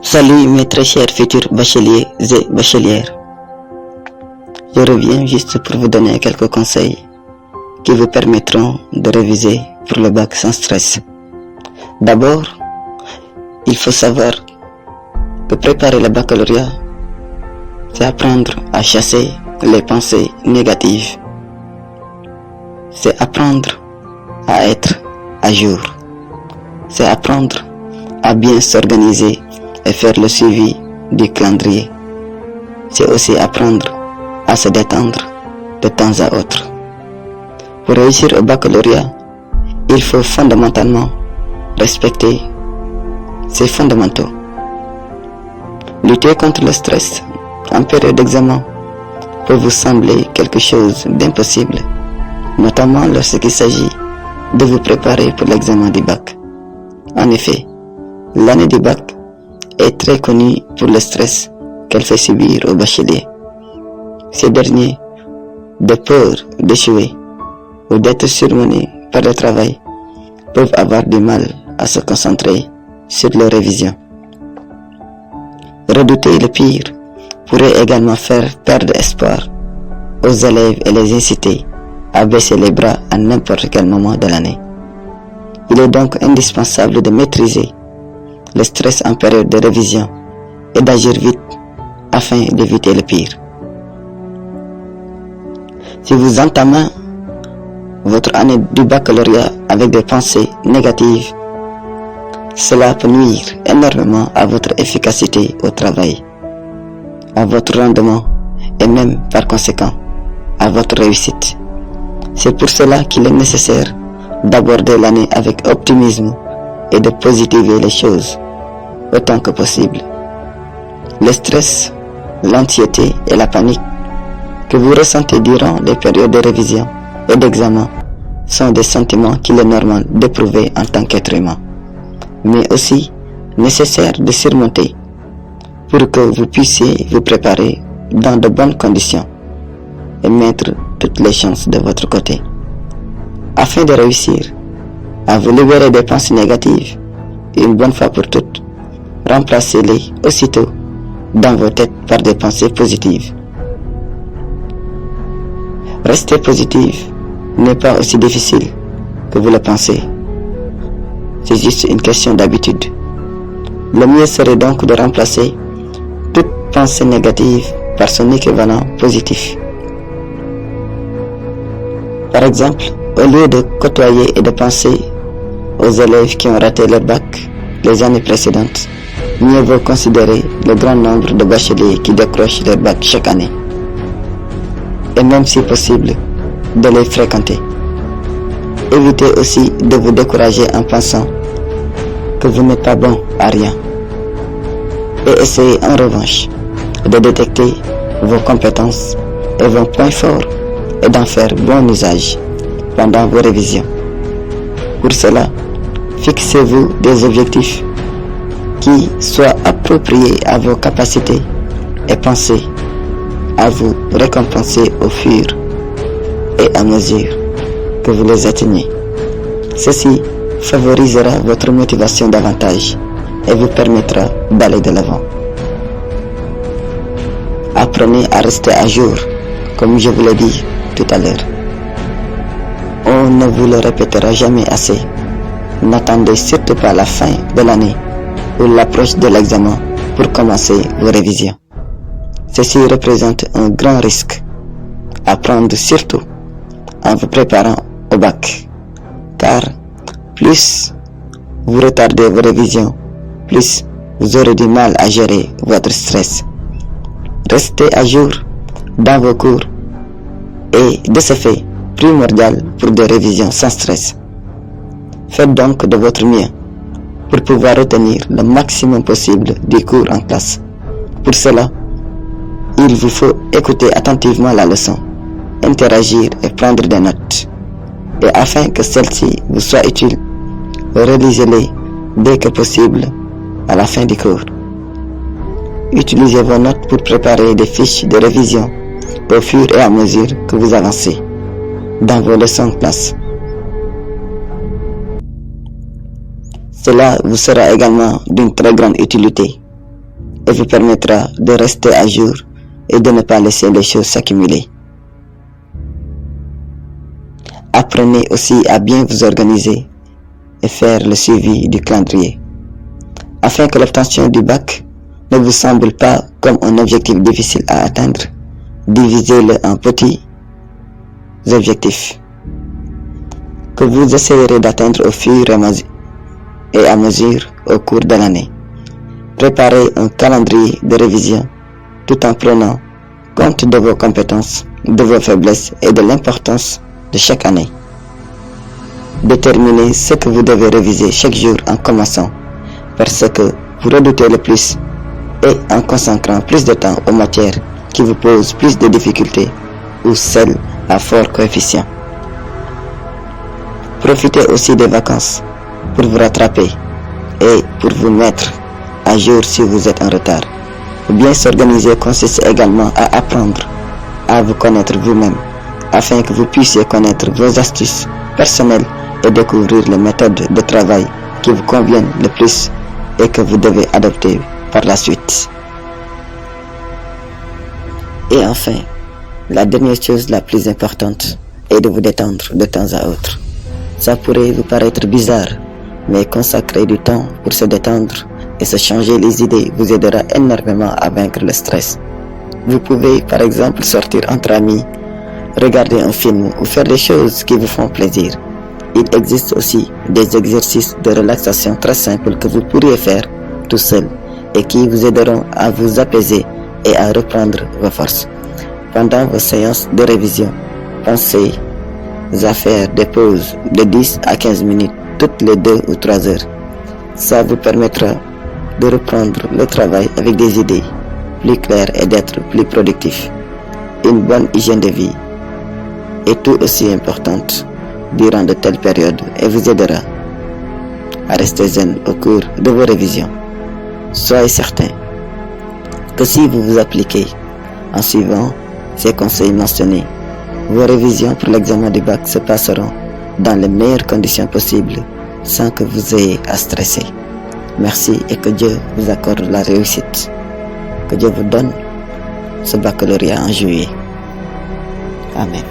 Salut mes très chers futurs bacheliers et bachelières. Je reviens juste pour vous donner quelques conseils qui vous permettront de réviser pour le bac sans stress. D'abord, il faut savoir que préparer le baccalauréat, c'est apprendre à chasser les pensées négatives. C'est apprendre à être à jour. C'est apprendre à bien s'organiser et faire le suivi du calendrier. C'est aussi apprendre à se détendre de temps à autre. Pour réussir au baccalauréat, il faut fondamentalement respecter ces fondamentaux. Lutter contre le stress en période d'examen peut vous sembler quelque chose d'impossible, notamment lorsqu'il s'agit de vous préparer pour l'examen du bac. En effet, l'année du bac est très connue pour le stress qu'elle fait subir aux bacheliers. Ces derniers, de peur d'échouer ou d'être surmenés par le travail, peuvent avoir du mal à se concentrer sur leur révision. Redouter le pire pourrait également faire perdre espoir aux élèves et les inciter à baisser les bras à n'importe quel moment de l'année. Il est donc indispensable de maîtriser le stress en période de révision et d'agir vite afin d'éviter le pire. Si vous entamez votre année du baccalauréat avec des pensées négatives, cela peut nuire énormément à votre efficacité au travail, à votre rendement et même par conséquent à votre réussite. C'est pour cela qu'il est nécessaire d'aborder l'année avec optimisme et de positiver les choses autant que possible. Le stress, l'anxiété et la panique que vous ressentez durant les périodes de révision et d'examen sont des sentiments qu'il est normal d'éprouver en tant qu'être humain, mais aussi nécessaires de surmonter pour que vous puissiez vous préparer dans de bonnes conditions et mettre toutes les chances de votre côté. Afin de réussir à vous libérer des pensées négatives une bonne fois pour toutes, remplacez-les aussitôt dans vos têtes par des pensées positives. Rester positif n'est pas aussi difficile que vous le pensez. C'est juste une question d'habitude. Le mieux serait donc de remplacer toute pensée négative par son équivalent positif. Par exemple, au lieu de côtoyer et de penser aux élèves qui ont raté leur bac les années précédentes, mieux vaut considérer le grand nombre de bacheliers qui décrochent leur bac chaque année. Et même si possible, de les fréquenter. Évitez aussi de vous décourager en pensant que vous n'êtes pas bon à rien. Et essayez en revanche de détecter vos compétences et vos points forts et d'en faire bon usage pendant vos révisions. Pour cela, fixez-vous des objectifs qui soient appropriés à vos capacités et pensez à vous récompenser au fur et à mesure que vous les atteignez. Ceci favorisera votre motivation davantage et vous permettra d'aller de l'avant. Apprenez à rester à jour, comme je vous l'ai dit tout à l'heure. On ne vous le répétera jamais assez. N'attendez surtout pas la fin de l'année ou l'approche de l'examen pour commencer vos révisions. Ceci représente un grand risque à prendre surtout en vous préparant au bac, car plus vous retardez vos révisions, plus vous aurez du mal à gérer votre stress. Restez à jour dans vos cours est de ce fait primordial pour des révisions sans stress. Faites donc de votre mieux pour pouvoir retenir le maximum possible des cours en classe. Pour cela, il vous faut écouter attentivement la leçon, interagir et prendre des notes. Et afin que celle-ci vous soit utile, relisez-les dès que possible à la fin du cours. Utilisez vos notes pour préparer des fiches de révision au fur et à mesure que vous avancez dans vos leçons de classe. Cela vous sera également d'une très grande utilité et vous permettra de rester à jour et de ne pas laisser les choses s'accumuler. Apprenez aussi à bien vous organiser et faire le suivi du calendrier, afin que l'obtention du bac ne vous semble pas comme un objectif difficile à atteindre. Divisez-le en petits objectifs que vous essayerez d'atteindre au fur et à mesure au cours de l'année. Préparez un calendrier de révision tout en prenant compte de vos compétences, de vos faiblesses et de l'importance de chaque année. Déterminez ce que vous devez réviser chaque jour en commençant par ce que vous redoutez le plus et en consacrant plus de temps aux matières qui vous posent plus de difficultés ou celles à fort coefficient. Profitez aussi des vacances pour vous rattraper et pour vous mettre à jour si vous êtes en retard. Bien s'organiser consiste également à apprendre à vous connaître vous-même afin que vous puissiez connaître vos astuces personnelles et découvrir les méthodes de travail qui vous conviennent le plus et que vous devez adopter par la suite. Et enfin, la dernière chose la plus importante est de vous détendre de temps à autre. Ça pourrait vous paraître bizarre, mais consacrer du temps pour se détendre et se changer les idées vous aidera énormément à vaincre le stress. Vous pouvez par exemple sortir entre amis, regarder un film ou faire des choses qui vous font plaisir. Il existe aussi des exercices de relaxation très simples que vous pourriez faire tout seul et qui vous aideront à vous apaiser et à reprendre vos forces. Pendant vos séances de révision, pensez à faire des pauses de 10 à 15 minutes toutes les 2 ou 3 heures. Ça vous permettra de reprendre le travail avec des idées plus claires et d'être plus productif. Une bonne hygiène de vie est tout aussi importante durant de telles périodes et vous aidera à rester zen au cours de vos révisions. Soyez certain que si vous vous appliquez en suivant ces conseils mentionnés, vos révisions pour l'examen du bac se passeront dans les meilleures conditions possibles sans que vous ayez à stresser. Merci et que Dieu vous accorde la réussite. Que Dieu vous donne ce baccalauréat en juillet. Amen.